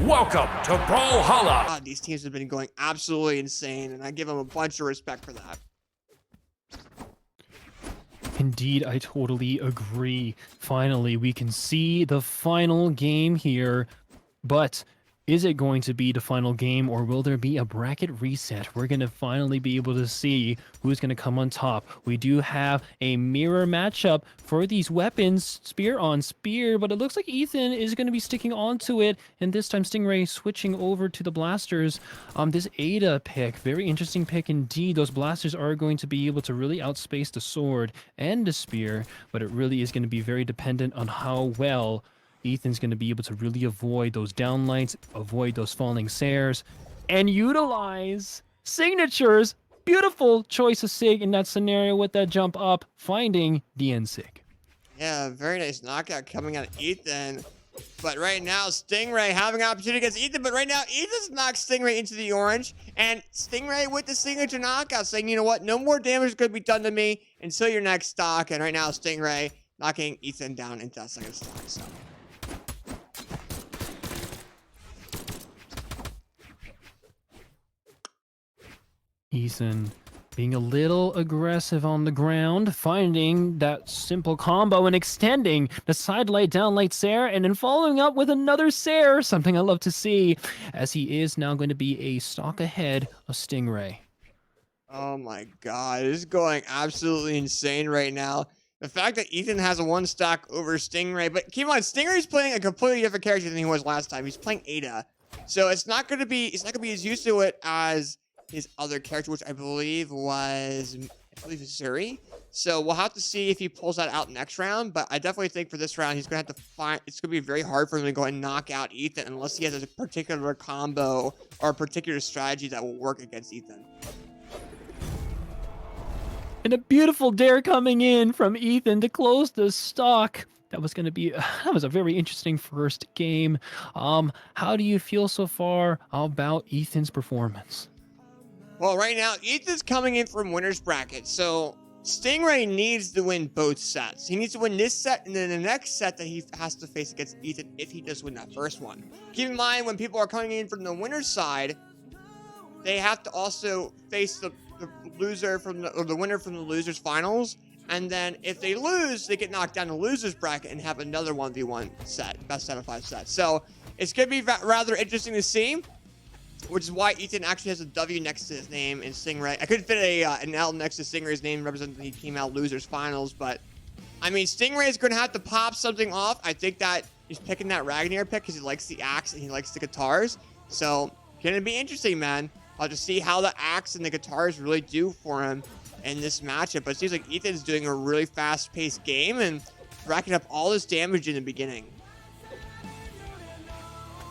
Welcome to Brawlhalla. God, these teams have been going absolutely insane, and I give them a bunch of respect for that. Indeed, I totally agree. Finally, we can see the final game here, but is it going to be the final game, or will there be a bracket reset? We're going to finally be able to see who's going to come on top. We do have a mirror matchup for these weapons, spear on spear, but it looks like Ethan is going to be sticking onto it, and this time Stingray switching over to the blasters. This Ada pick, very interesting pick indeed. Those blasters are going to be able to really outspace the sword and the spear, but it really is going to be very dependent on how well Ethan's going to be able to really avoid those downlights, avoid those falling Sares, and utilize signatures. Beautiful choice of Sig in that scenario with that jump up, finding the end Sig. Yeah, very nice knockout coming out of Ethan. But right now, Stingray having an opportunity against Ethan, but right now, Ethan's knocked Stingray into the orange, and Stingray with the signature knockout, saying, you know what, no more damage is going to be done to me until your next stock, and right now, Stingray knocking Ethan down into that second stock, so... Ethan being a little aggressive on the ground, finding that simple combo and extending the side light, down light Sair, and then following up with another Sair, something I love to see, as he is now going to be a stock ahead of Stingray. Oh my god, this is going absolutely insane right now. The fact that Ethan has a one stock over Stingray, but keep in mind, Stingray's playing a completely different character than he was last time. He's playing Ada. So he's not gonna be as used to it as his other character, which I believe was Zuri. So we'll have to see if he pulls that out next round, but I definitely think for this round, he's gonna have to find, it's gonna be very hard for him to go and knock out Ethan unless he has a particular combo or a particular strategy that will work against Ethan. And a beautiful dare coming in from Ethan to close the stock. That was a very interesting first game. How do you feel so far about Ethan's performance? Well, right now, Ethan's coming in from winner's bracket, so Stingray needs to win both sets. He needs to win this set and then the next set that he has to face against Ethan if he does win that first one. Keep in mind, when people are coming in from the winner's side, they have to also face the loser or the winner from the loser's finals, and then if they lose, they get knocked down to loser's bracket and have another 1v1 set, best out of 5 sets. So it's going to be rather interesting to see, which is why Ethan actually has a W next to his name in Stingray. I couldn't fit an L next to Stingray's name representing he came out losers finals, but I mean, Stingray is going to have to pop something off. I think that he's picking that Ragnar pick because he likes the axe and he likes the guitars. So going to be interesting, man. I'll just see how the axe and the guitars really do for him in this matchup. But it seems like Ethan's doing a really fast-paced game and racking up all this damage in the beginning.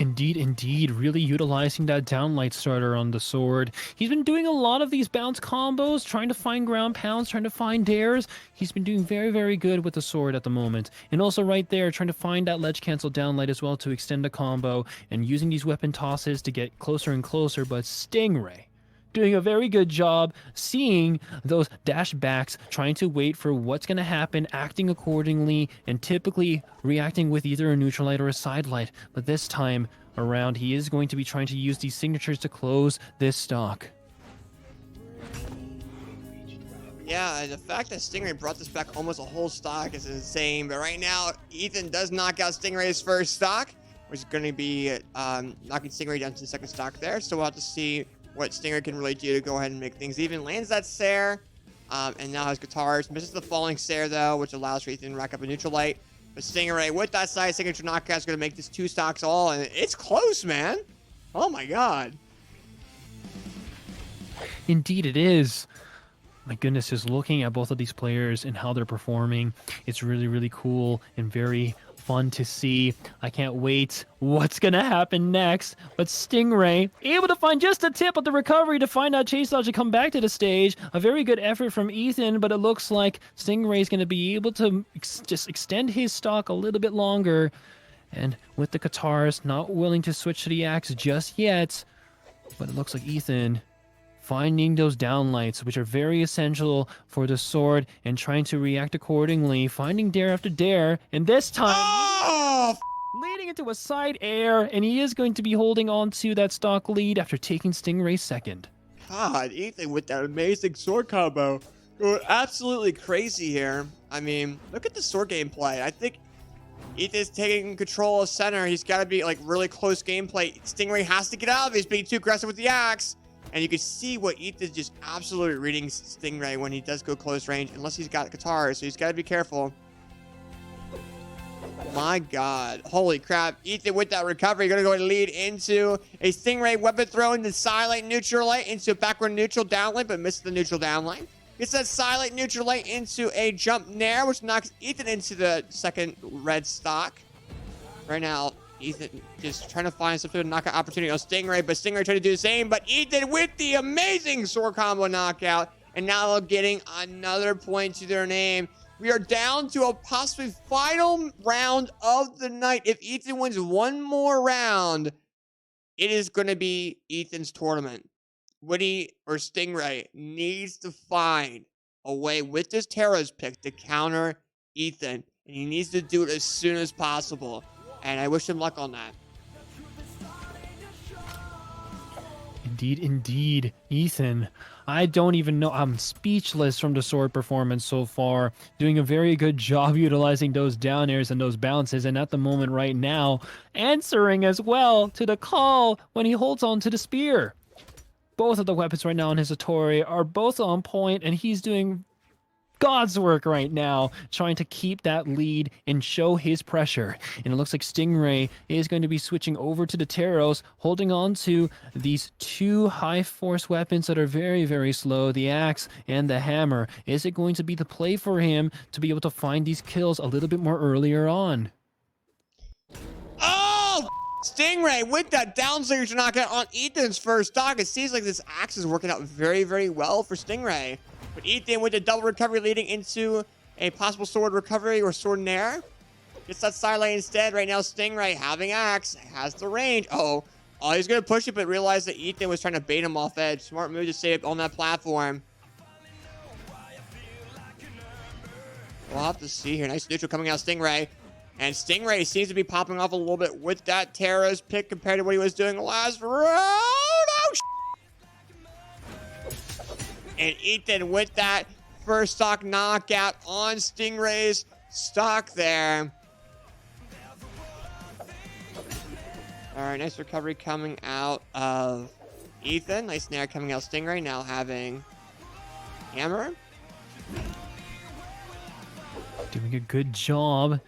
Indeed, really utilizing that downlight starter on the sword. He's been doing a lot of these bounce combos, trying to find ground pounds, trying to find dares. He's been doing very, very good with the sword at the moment. And also right there, trying to find that ledge cancel downlight as well to extend the combo, and using these weapon tosses to get closer and closer. But Stingray doing a very good job seeing those dash backs, trying to wait for what's going to happen, acting accordingly, and typically reacting with either a neutral light or a side light. But this time around, he is going to be trying to use these signatures to close this stock. Yeah, the fact that Stingray brought this back almost a whole stock is insane. But right now, Ethan does knock out Stingray's first stock, which is going to be knocking Stingray down to the second stock there. So we'll have to see what Stingray can really do to go ahead and make things even. Lands that Sair, and now has guitars. Misses the falling Sair, though, which allows for Ethan to rack up a neutral light. But Stingray, with that side signature knockout, is going to make this 2 stocks all, and it's close, man. Oh, my God. Indeed it is. My goodness, just looking at both of these players and how they're performing, it's really, really cool and very fun to see. I can't wait what's gonna happen next. But Stingray able to find just a tip of the recovery to find out chase dodge to come back to the stage. A very good effort from Ethan, but it looks like Stingray's gonna be able to just extend his stock a little bit longer. And with the guitars, not willing to switch to the axe just yet. But it looks like Ethan finding those downlights, which are very essential for the sword, and trying to react accordingly, finding dare after dare, and this time... Oh, leading into a side air, and he is going to be holding on to that stock lead after taking Stingray second. God, Ethan with that amazing sword combo. Going absolutely crazy here. I mean, look at the sword gameplay. I think Ethan's taking control of center. He's got to be like really close gameplay. Stingray has to get out of it. He's being too aggressive with the axe. And you can see what Ethan's just absolutely reading Stingray when he does go close range, unless he's got guitar, so he's got to be careful. My God. Holy crap. Ethan with that recovery, going to go and lead into a Stingray weapon throw into silent neutral light into a backward neutral down lane, but misses the neutral down lane. Gets that silent neutral light into a jump nair, which knocks Ethan into the second red stock. Right now, Ethan just trying to find some sort of knockout opportunity on Stingray, but Stingray trying to do the same, but Ethan with the amazing sword combo knockout, and now getting another point to their name. We are down to a possibly final round of the night. If Ethan wins one more round, it is going to be Ethan's tournament. Woody or Stingray needs to find a way with this Tara's pick to counter Ethan, and he needs to do it as soon as possible. And I wish him luck on that. Indeed, indeed. Ethan, I don't even know. I'm speechless from the sword performance so far. Doing a very good job utilizing those down airs and those bounces. And at the moment right now, answering as well to the call when he holds on to the spear. Both of the weapons right now on his Hattori are both on point, and he's doing God's work right now, trying to keep that lead and show his pressure. And it looks like Stingray is going to be switching over to the Taros, holding on to these two high force weapons that are very, very slow, the axe and the hammer. Is it going to be the play for him to be able to find these kills a little bit more earlier on? Oh! Stingray with that down signature knockout on Ethan's first stock. It seems like this axe is working out very, very well for Stingray. But Ethan with the double recovery leading into a possible sword recovery or sword nair. Gets that side lane instead. Right now, Stingray having axe, has the range. Oh, he's going to push it, but realized that Ethan was trying to bait him off edge. Smart move to stay up on that platform. We'll have to see here. Nice neutral coming out Stingray. And Stingray seems to be popping off a little bit with that Tara's pick compared to what he was doing last round. Oh, and Ethan with that first stock knockout on Stingray's stock there. All right, nice recovery coming out of Ethan. Nice nair coming out Stingray, now having hammer. Doing a good job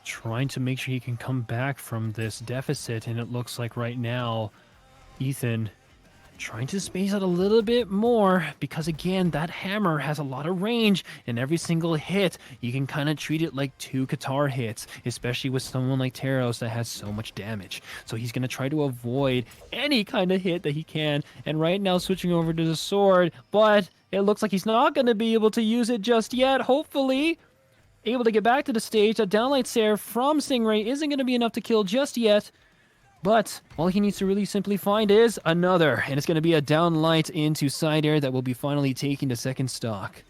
trying to make sure he can come back from this deficit, and it looks like right now Ethan trying to space out a little bit more, because again, that hammer has a lot of range, and every single hit you can kind of treat it like two guitar hits, especially with someone like Taros that has so much damage. So he's going to try to avoid any kind of hit that he can, and right now switching over to the sword, but it looks like he's not going to be able to use it just yet. Hopefully able to get back to the stage. That downlight Sare from Stingray isn't going to be enough to kill just yet. But all he needs to really simply find is another. And it's going to be a downlight into side air that will be finally taking the second stock.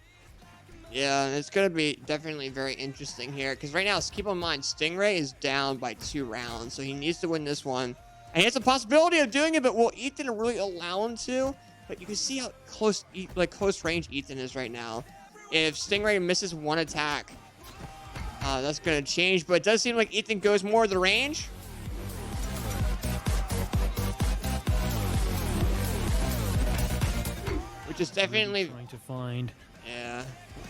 Yeah, it's going to be definitely very interesting here. Because right now, keep in mind, Stingray is down by 2 rounds. So he needs to win this one. And he has a possibility of doing it, but will Ethan really allow him to? But you can see how close range Ethan is right now. If Stingray misses one attack, that's going to change. But it does seem like Ethan goes more of the range. Which is definitely Trying to find. Yeah.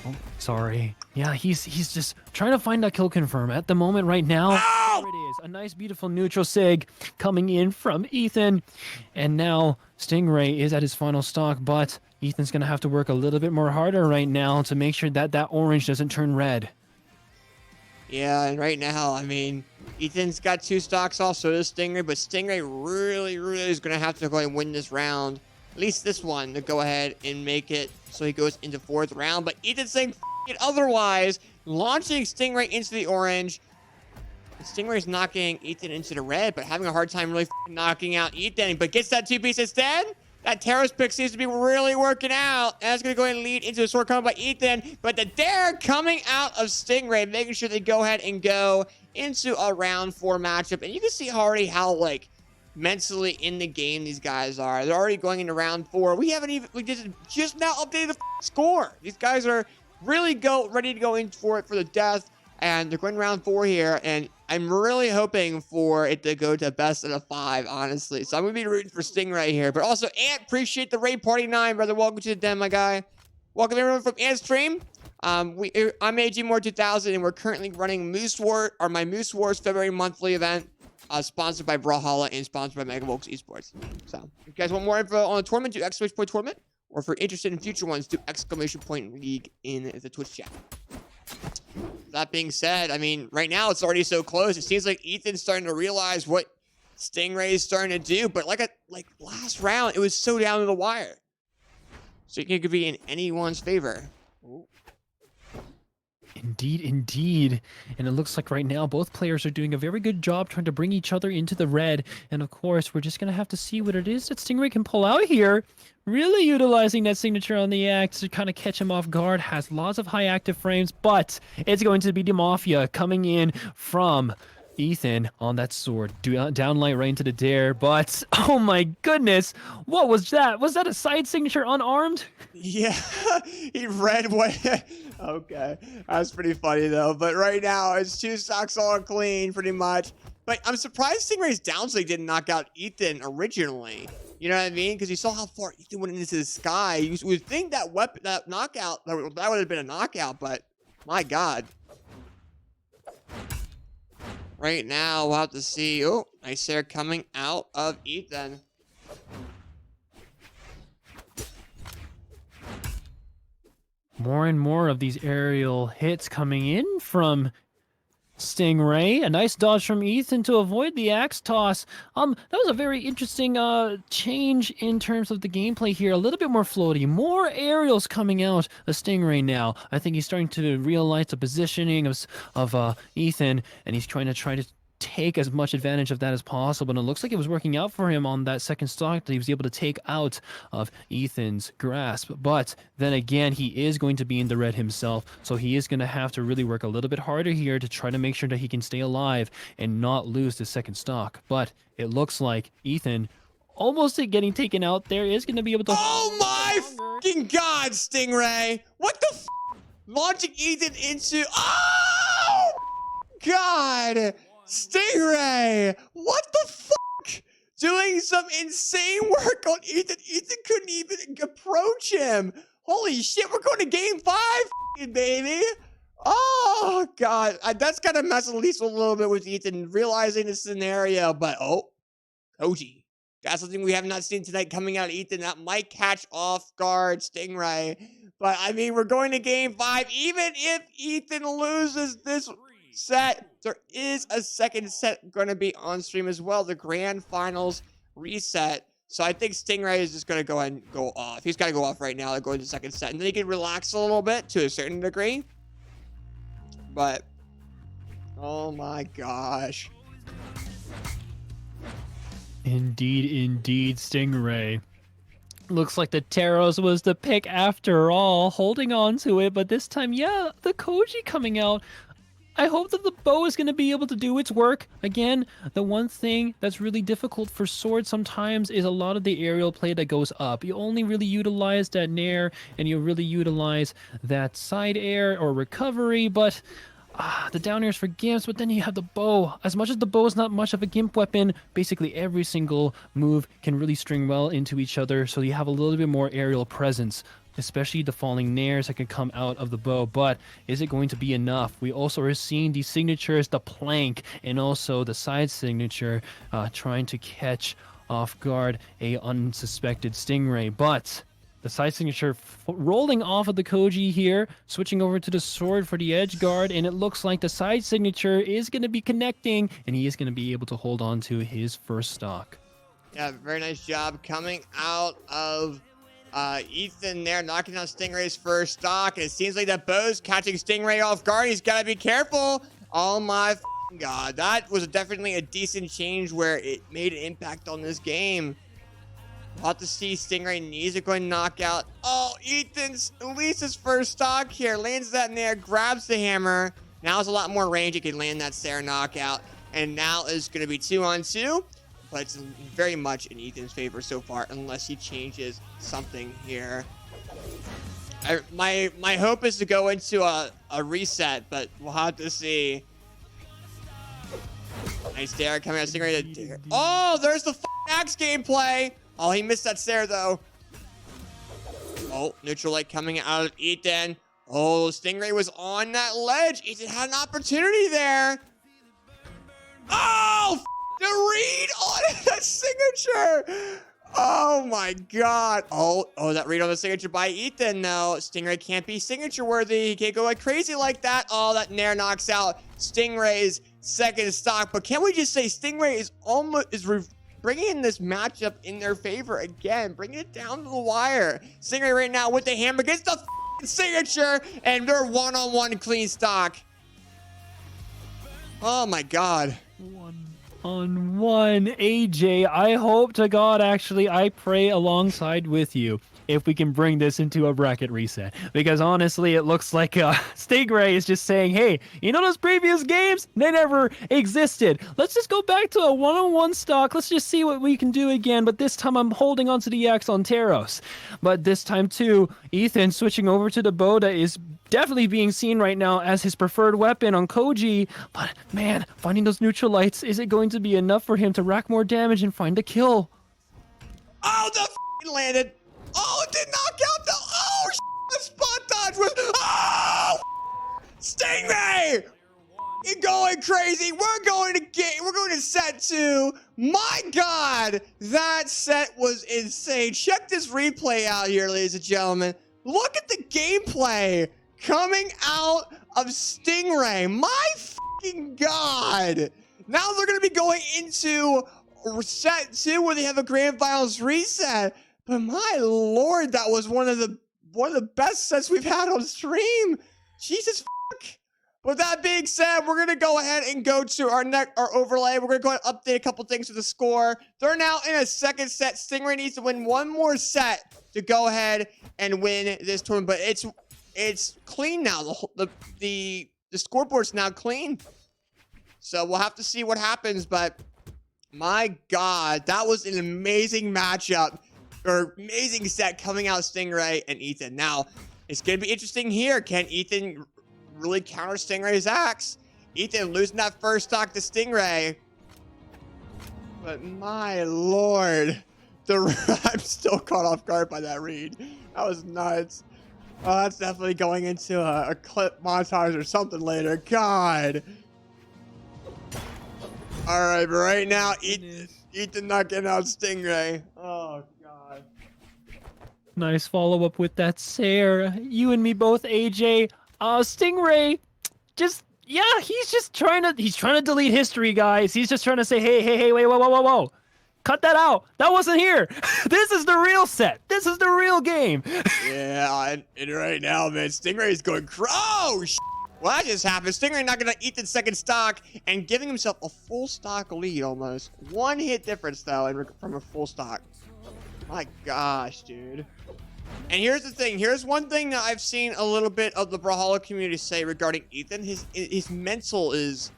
Oh, sorry. Yeah, he's just trying to find that kill confirm at the moment right now. Ow! There it is. A nice, beautiful neutral sig coming in from Ethan. And now Stingray is at his final stock, but Ethan's going to have to work a little bit more harder right now to make sure that that orange doesn't turn red. Yeah, and right now, I mean, Ethan's got 2 stocks off, so does Stingray, but Stingray really is going to have to go and win this round. At least this one, to go ahead and make it so he goes into 4th round. But Ethan's saying it otherwise, launching Stingray into the orange. Stingray's knocking Ethan into the red, but having a hard time really knocking out Ethan. But gets that 2-piece instead. That Taros pick seems to be really working out. And that's going to go ahead and lead into a sword combo by Ethan. But the dare coming out of Stingray, making sure they go ahead and go into a round 4 matchup. And you can see already how, like, mentally in the game these guys are. They're already going into round 4. We just now updated the score. These guys are really ready to go in for it for the death. And they're going round 4 here. And I'm really hoping for it to go to best of 5, honestly. So I'm going to be rooting for Stingray here. But also, Ant, appreciate the raid party 9, brother. Welcome to the den, my guy. Welcome everyone from Ant's stream. I'm AJMOR 2000, and we're currently running my Moose Wars February monthly event, sponsored by Brawlhalla and sponsored by Megavolks Esports. So, if you guys want more info on the tournament, do ! Tournament. Or if you're interested in future ones, do !League in the Twitch chat. That being said, I mean, right now it's already so close. It seems like Ethan's starting to realize what Stingray is starting to do. But like last round, it was so down to the wire. So it could be in anyone's favor. Ooh. Indeed, indeed. And it looks like right now both players are doing a very good job trying to bring each other into the red. And of course, we're just going to have to see what it is that Stingray can pull out here. Really utilizing that signature on the axe to kind of catch him off guard. Has lots of high active frames, but it's going to be the Mafia coming in from Ethan on that sword. Downlight right into the dare, but oh my goodness, what was that? Was that a side signature unarmed? Yeah, he read what... Okay, that's pretty funny though. But right now, it's 2 stocks all clean, pretty much. But I'm surprised Stingray's downswing didn't knock out Ethan originally. You know what I mean? Because you saw how far Ethan went into the sky. You would think that knockout, that would have been a knockout, but my God. Right now, we'll have to see. Oh, nice air coming out of Ethan. More and more of these aerial hits coming in from Stingray. A nice dodge from Ethan to avoid the axe toss. That was a very interesting change in terms of the gameplay here. A little bit more floaty, more aerials coming out of Stingray now. I think he's starting to realize the positioning of Ethan, and he's trying to take as much advantage of that as possible. And it looks like it was working out for him on that second stock that he was able to take out of Ethan's grasp. But then again, he is going to be in the red himself, so he is going to have to really work a little bit harder here to try to make sure that he can stay alive and not lose the second stock. But it looks like Ethan, almost getting taken out there, is going to be able to... Oh my fucking God, Stingray! What the f? Launching Ethan into... Oh God! Stingray! What the fuck? Doing some insane work on Ethan. Ethan couldn't even approach him. Holy shit, we're going to game 5, baby. Oh, God. That's going to mess at least a little bit with Ethan, realizing the scenario. But, oh, Koji. That's something we have not seen tonight coming out of Ethan. That might catch off guard Stingray. But, I mean, we're going to game 5. Even if Ethan loses this set, there is a second set going to be on stream as well, the grand finals reset. So I think Stingray is just going to go ahead and go off. He's got to go off right now to go into the second set, and then he can relax a little bit to a certain degree. But oh my gosh, Indeed, Stingray. Looks like the Taros was the pick after all, holding on to it, but this time, yeah, the Koji coming out. I hope that the bow is going to be able to do its work. Again, the one thing that's really difficult for Sword sometimes is a lot of the aerial play that goes up. You only really utilize that nair, and you really utilize that side air or recovery, but the down airs for gimps, but then you have the bow. As much as the bow is not much of a gimp weapon, basically every single move can really string well into each other, so you have a little bit more aerial presence, especially the falling nairs that can come out of the bow. But is it going to be enough? We also are seeing these signatures, the plank, and also the side signature, trying to catch off guard a unsuspected Stingray. But the side signature rolling off of the Koji here, switching over to the sword for the edge guard, and it looks like the side signature is going to be connecting, and he is going to be able to hold on to his first stock. Yeah, very nice job coming out of Ethan there, knocking down Stingray's first stock, and it seems like that bow's catching Stingray off guard. He's got to be careful. Oh my God, that was definitely a decent change where it made an impact on this game. We'll have to see. Stingray needs to go and knock out. Oh, Ethan's at least his first stock here. Lands that in there, grabs the hammer. Now it's a lot more range. He can land that Sarah knockout. And now is going to be 2-on-2. But it's very much in Ethan's favor so far, unless he changes something here. My hope is to go into a reset, but we'll have to see. Nice dare coming out. Stingray to dare. Oh, there's the axe gameplay. Oh, he missed that Sarah though. Oh, neutral light coming out of Ethan. Oh, Stingray was on that ledge. Ethan had an opportunity there. Oh, the read on that signature. Oh my God. Oh, that read on the signature by Ethan. No, Stingray can't be signature worthy. He can't go like crazy like that. Oh, that Nair knocks out Stingray's second stock. But can we just say Stingray is bringing this matchup in their favor again, bringing it down to the wire. Stingray right now with the hammer gets the signature, and they're one-on-one clean stock. Oh my God. 1-on-1, AJ. I hope to God, actually, I pray alongside with you if we can bring this into a bracket reset. Because honestly, it looks like Stingray is just saying, hey, you know those previous games? They never existed. Let's just go back to a one-on-one stock. Let's just see what we can do again. But this time I'm holding onto the X on Teros. But this time too, Ethan switching over to the Boda is definitely being seen right now as his preferred weapon on Koji. But man, finding those neutral lights, is it going to be enough for him to rack more damage and find a kill? Oh, the landed. Oh, it did knock out the. Oh, the spot dodge was. Oh, Stingray! You're going crazy. We're going to set 2. My God, that set was insane. Check this replay out here, ladies and gentlemen. Look at the gameplay coming out of Stingray. My fucking God. Now they're going to be going into set 2 where they have a grand finals reset. But my Lord, that was one of the best sets we've had on stream. Jesus fuck. With that being said, we're gonna go ahead and go to our overlay. We're gonna go ahead and update a couple things to the score. They're now in a second set. Stingray needs to win one more set to go ahead and win this tournament. But it's clean now. The scoreboard's now clean. So we'll have to see what happens. But my God, that was an amazing matchup. Or amazing set coming out Stingray and Ethan. Now, it's going to be interesting here. Can Ethan really counter Stingray's axe? Ethan losing that first stock to Stingray. But my Lord. I'm still caught off guard by that read. That was nuts. Oh, that's definitely going into a clip montage or something later. God. All right, but right now, Ethan not getting out Stingray. Oh, God. Nice follow-up with that Sarah. You and me both, AJ. Stingray, he's trying to delete history, guys. He's just trying to say, hey, wait, whoa. Cut that out. That wasn't here. This is the real set. This is the real game. Yeah, and right now, man, Stingray is going Well, that just happened. Stingray not going to eat the second stock and giving himself a full stock lead almost. One hit difference, though, from a full stock. My gosh, dude. And here's the thing. Here's one thing that I've seen a little bit of the Brawlhalla community say regarding Ethan. His mental is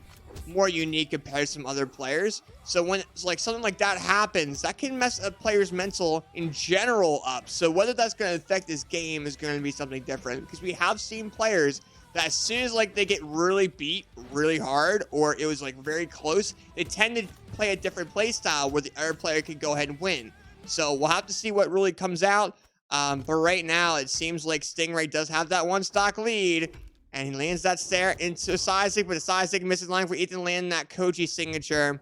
more unique compared to some other players. So when it's like something like that happens, that can mess a player's mental in general up. So whether that's going to affect his game is going to be something different. Because we have seen players that as soon as like they get really beat really hard or it was like very close, they tend to play a different play style where the other player can go ahead and win. So we'll have to see what really comes out. But right now, it seems like Stingray does have that one stock lead. And he lands that stare into Seismic, but the Seismic misses line for Ethan landing that Koji signature.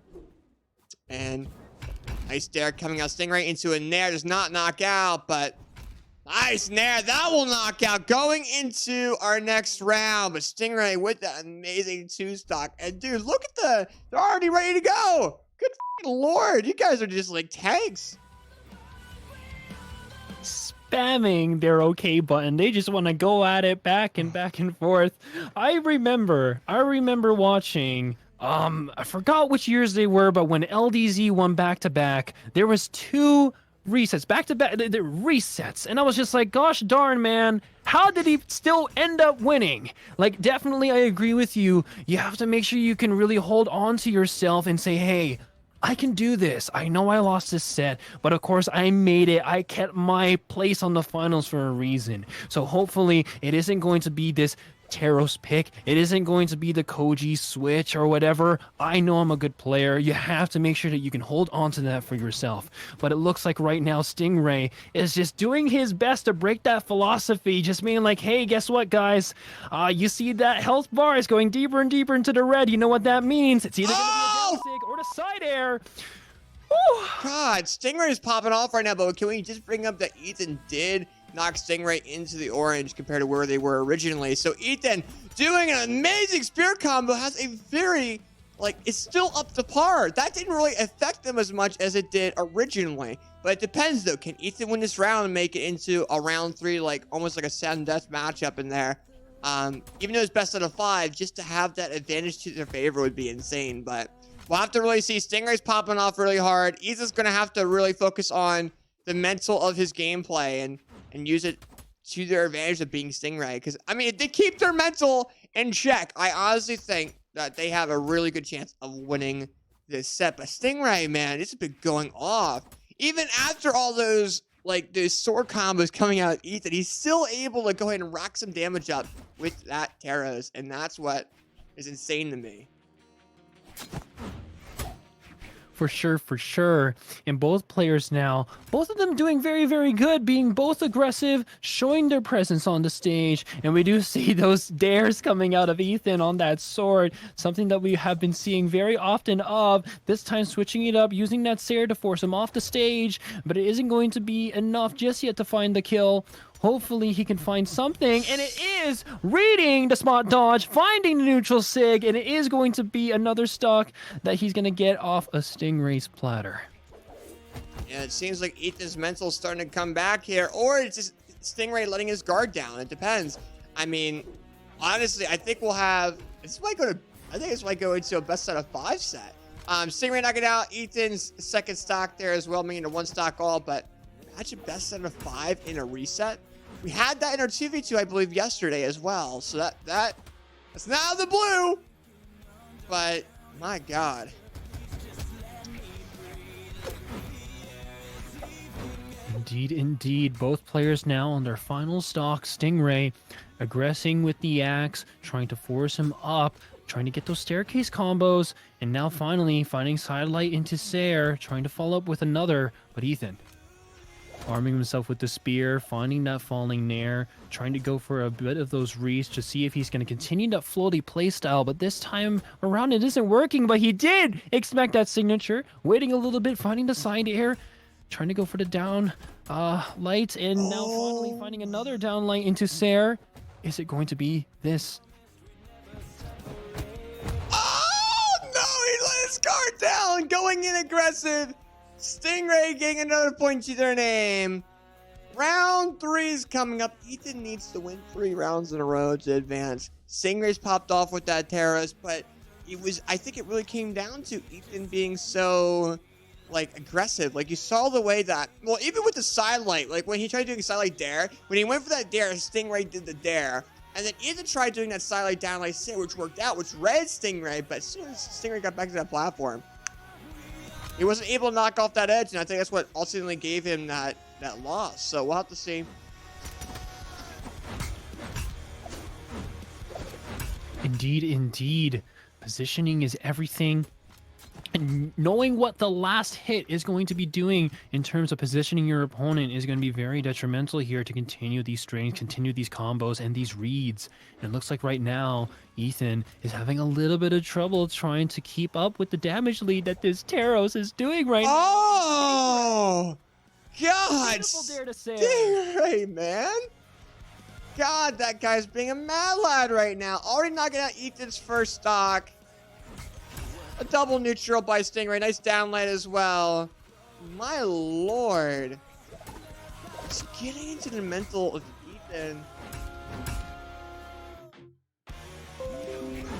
And nice dare coming out. Stingray into a Nair. Does not knock out, but nice Nair. That will knock out. Going into our next round. But Stingray with that amazing 2-stock. And dude, look at they're already ready to go. Good Lord. You guys are just like tanks. Spamming their OK button. They just want to go at it back and forth. I remember watching, I forgot which years they were, but when LDZ won back-to-back, there was 2 resets, back to back, the resets. And I was just like, gosh darn, man, how did he still end up winning? Like, definitely, I agree with you. You have to make sure you can really hold on to yourself and say, hey, I can do this. I know I lost this set, but of course I made it. I kept my place on the finals for a reason. So hopefully it isn't going to be this Taros pick. It isn't going to be the Koji switch or whatever. I know I'm a good player. You have to make sure that you can hold on to that for yourself. But it looks like right now Stingray is just doing his best to break that philosophy, just being like, hey, guess what, guys? You see that health bar is going deeper and deeper into the red. You know what that means? It's either going to be a down sig or the side air. Whew. God, Stingray is popping off right now, but can we just bring up that Ethan did knock Stingray into the orange compared to where they were originally? So Ethan doing an amazing spear combo, has a very, like, it's still up to par. That didn't really affect them as much as it did originally. But it depends though. Can Ethan win this round and make it into a round 3, like almost like a sudden death matchup in there? Even though it's best out of 5, just to have that advantage to their favor would be insane. But we'll have to really see. Stingray's popping off really hard. Ethan's gonna have to really focus on the mental of his gameplay and use it to their advantage of being Stingray. Because, I mean, if they keep their mental in check, I honestly think that they have a really good chance of winning this set. But Stingray, man, it's been going off. Even after all those, like, those sword combos coming out of Ethan, he's still able to go ahead and rack some damage up with that Taros. And that's what is insane to me. For sure. And both players now, both of them doing very, very good, being both aggressive, showing their presence on the stage. And we do see those dares coming out of Ethan on that sword, something that we have been seeing very often of, this time switching it up, using that Sair to force him off the stage, but it isn't going to be enough just yet to find the kill. Hopefully he can find something, and it is reading the spot dodge, finding the neutral sig, and it is going to be another stock that he's going to get off a Stingray's platter. Yeah, it seems like Ethan's mental starting to come back here, or it's just Stingray letting his guard down. It depends. I mean, honestly, I think we'll have, this might go into a best out of 5 set. Stingray knocking out Ethan's second stock there as well, meaning a 1 stock all, but imagine best out of 5 in a reset. We had that in our 2v2, I believe, yesterday as well. So that's not out of the blue. But my God. Indeed. Both players now on their final stock. Stingray aggressing with the axe, trying to force him up, trying to get those staircase combos, and now finally finding sidelight into Sair, trying to follow up with another. But Ethan arming himself with the spear, finding that falling nair, trying to go for a bit of those reads to see if he's going to continue that floaty playstyle, but this time around it isn't working, but he did expect that signature, waiting a little bit, finding the side air, trying to go for the down light, and now finally finding another down light into Sair. Is it going to be this? Oh, no, he let his guard down, going in aggressive. Stingray getting another point to their name. Round 3 is coming up. Ethan needs to win 3 rounds in a row to advance. Stingray's popped off with that Taros, but I think it really came down to Ethan being so, like, aggressive. Like, you saw the way that, well, even with the sidelight, like when he tried doing sidelight dare, when he went for that dare, Stingray did the dare. And then Ethan tried doing that sidelight down like Sair, which worked out, which read Stingray, but as soon as Stingray got back to that platform, he wasn't able to knock off that edge, and I think that's what ultimately gave him that loss. So we'll have to see. Indeed. Positioning is everything. And knowing what the last hit is going to be doing in terms of positioning your opponent is going to be very detrimental here to continue these strings, continue these combos, and these reads. And it looks like right now, Ethan is having a little bit of trouble trying to keep up with the damage lead that this Taros is doing right now. Oh! God! Beautiful dare to say. Stingray, man! God, that guy's being a mad lad right now. Already knocking out Ethan's first stock. A double neutral by Stingray. Nice downlight as well. My lord. It's getting into the mental of Ethan.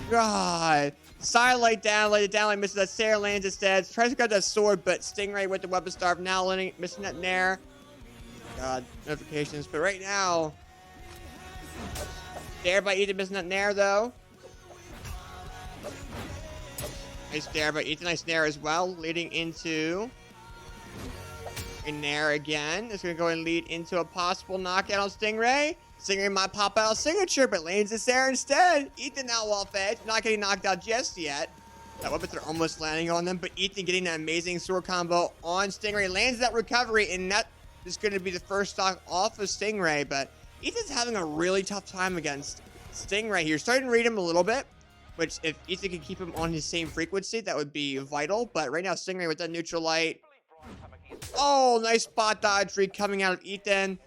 God. Side light down, lay it down, like misses that Sarah lands instead. Tries to grab that sword, but Stingray with the weapon starve now missing that Nair. God, notifications. But right now, Dare by Ethan missing that Nair though. Nice Dare by Ethan, nice Nair as well, leading into a Nair again. It's gonna go and lead into a possible knockout on Stingray. Stingray might pop out a signature, but lands this there instead. Ethan now off edge, not getting knocked out just yet. That weapons are almost landing on them, but Ethan getting that amazing sword combo on Stingray, lands that recovery, and that is going to be the first stock off of Stingray. But Ethan's having a really tough time against Stingray here. Starting to read him a little bit, which if Ethan can keep him on his same frequency, that would be vital. But right now, Stingray with that neutral light. Oh, nice spot dodge read coming out of Ethan.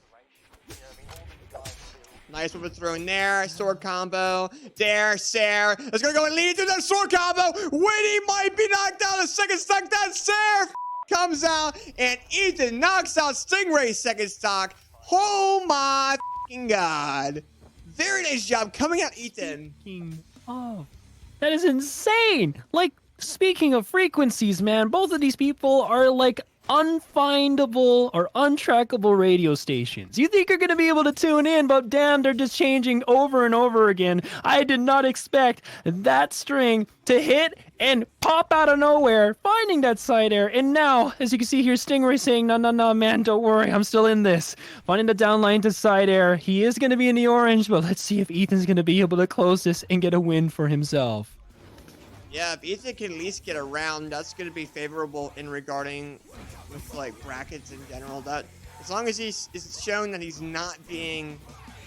Nice weapon throw in there. Sword combo. Dare, Sarah. It's going to go and lead into that sword combo. Winnie might be knocked out. A second stock. That Sarah comes out. And Ethan knocks out Stingray's second stock. Oh my God. Very nice job coming out, Ethan. Oh, that is insane. Like, speaking of frequencies, man, both of these people are like unfindable or untrackable radio stations. You think you're going to be able to tune in, but damn, they're just changing over and over again. I did not expect that string to hit and pop out of nowhere, finding that side air. And now, as you can see here, Stingray saying, no, man, don't worry, I'm still in this. Finding the downline to side air. He is going to be in the orange, but let's see if Ethan's going to be able to close this and get a win for himself. Yeah, if Ethan can at least get around, that's going to be favorable in regarding with like brackets in general. That as long as he's shown that he's not being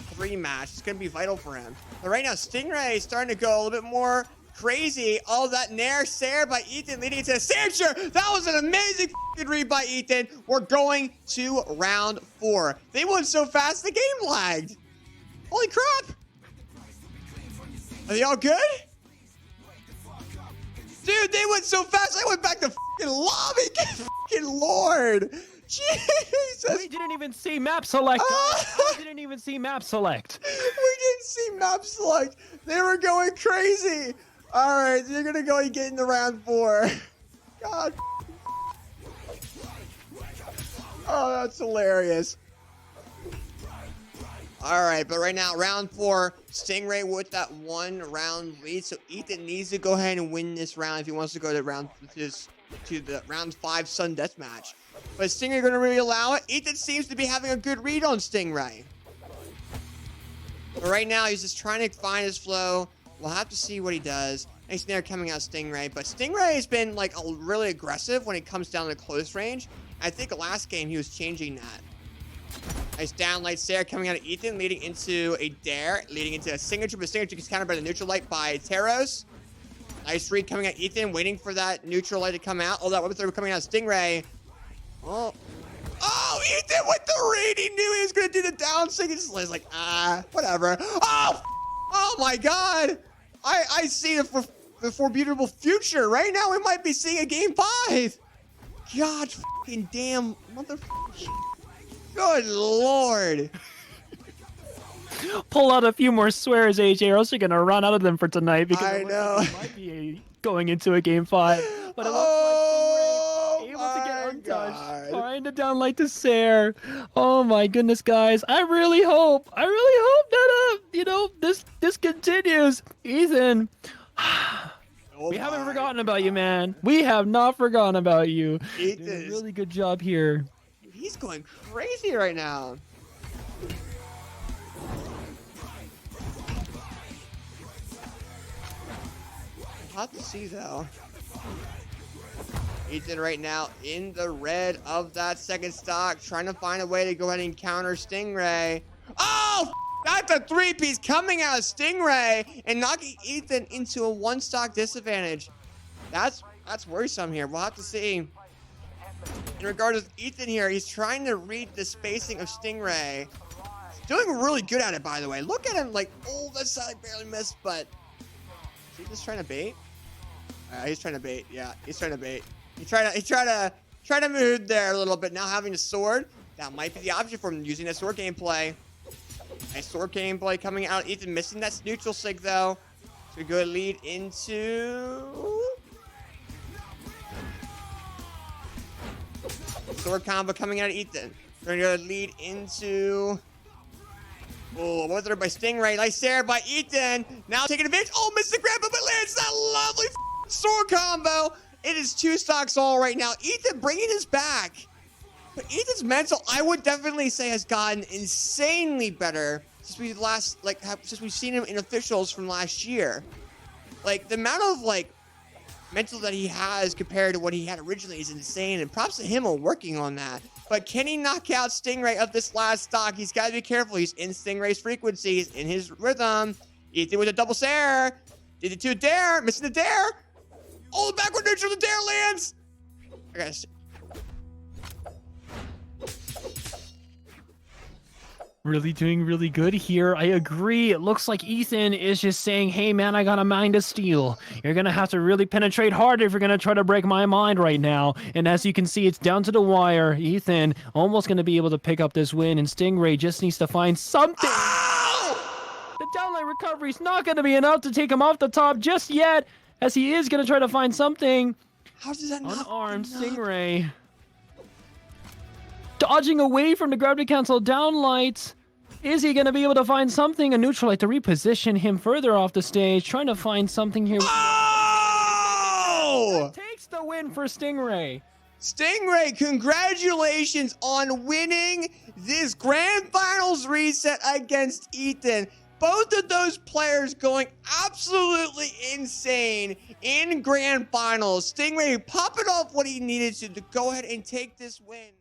three-matched, it's going to be vital for him. But right now, Stingray is starting to go a little bit more crazy. Oh, that Nair Sarah by Ethan leading into a signature. That was an amazing read by Ethan. We're going to round 4. They went so fast, the game lagged. Holy crap. Are they all good? Dude, they went so fast, I went back to f***ing lobby. Good f***ing lord. Jesus. We didn't even see map select. We didn't even see map select. We didn't see map select. They were going crazy. All right, they're going to go and get into round 4. God. Oh, that's hilarious. All right, but right now, round 4, Stingray with that 1 round lead. So Ethan needs to go ahead and win this round if he wants to go to the round 5 Sun Death match. But Stingray going to really allow it. Ethan seems to be having a good read on Stingray. But right now, he's just trying to find his flow. We'll have to see what he does. Nice Nair coming out Stingray. But Stingray has been like really aggressive when it comes down to close range. I think last game he was changing that. Nice downlight Sarah coming out of Ethan, leading into a Dare, leading into a signature, but signature gets countered by the neutral light by Teros. Nice read coming out Ethan, waiting for that neutral light to come out. Oh, that weapon throw coming out of Stingray. Oh, Ethan with the read. He knew he was going to do the down signature. He's like, whatever. Oh my God. I see it for the foreseeable future. Right now, we might be seeing a game 5. God fucking damn motherfucker. Good lord. Pull out a few more swears, AJ, or else you're going to run out of them for tonight. Because I know. It might be going into a game 5. But it looks like Stingray able to get untouched. Find a downlight to Sarah. Oh my goodness, guys. I really hope that, this continues. Ethan. We haven't forgotten about you, man. We have not forgotten about you. Ethan did a really good job here. He's going crazy right now. Hard to see though. Ethan right now in the red of that second stock, trying to find a way to go ahead and counter Stingray. Oh, that's a 3-piece coming out of Stingray and knocking Ethan into a 1-stock disadvantage. That's worrisome here. We'll have to see. In regards to Ethan here, he's trying to read the spacing of Stingray. He's doing really good at it, by the way. Look at him, like, oh, that side barely missed, but is he just trying to bait? He's trying to bait. Yeah, he's trying to bait. He tried to move there a little bit. Now having a sword, that might be the option for him using that sword gameplay. Nice sword gameplay coming out. Ethan missing that neutral sig though. So we go lead into... sword combo coming out of Ethan. We're going to lead into... oh, weathered by Stingray. Nice there by Ethan. Now taking advantage. Oh, missed the grab, but lands that lovely sword combo. It is 2 stocks all right now. Ethan bringing us back. But Ethan's mental, I would definitely say, has gotten insanely better since we've seen him in officials from last year. Like, the amount of, like, mental that he has compared to what he had originally is insane, and props to him on working on that. But can he knock out Stingray of this last stock? He's got to be careful. He's in Stingray's frequency. He's in his rhythm. Ethan with a double Sair. Did it to a dare. Missing the dare. Oh, the backward neutral. The dare lands. I gotta... Really doing really good here. I agree. It looks like Ethan is just saying, hey man, I got a mind of steel. You're gonna have to really penetrate harder if you're gonna try to break my mind right now. And as you can see, it's down to the wire. Ethan almost gonna be able to pick up this win, and Stingray just needs to find something. Oh! The downline recovery is not gonna be enough to take him off the top just yet, as he is gonna try to find something. How does that not... unarmed Stingray dodging away from the gravity cancel downlight. Is he going to be able to find something? A neutral light to reposition him further off the stage. Trying to find something here. Oh! That takes the win for Stingray. Stingray, congratulations on winning this Grand Finals reset against Ethan. Both of those players going absolutely insane in Grand Finals. Stingray popping off what he needed to go ahead and take this win.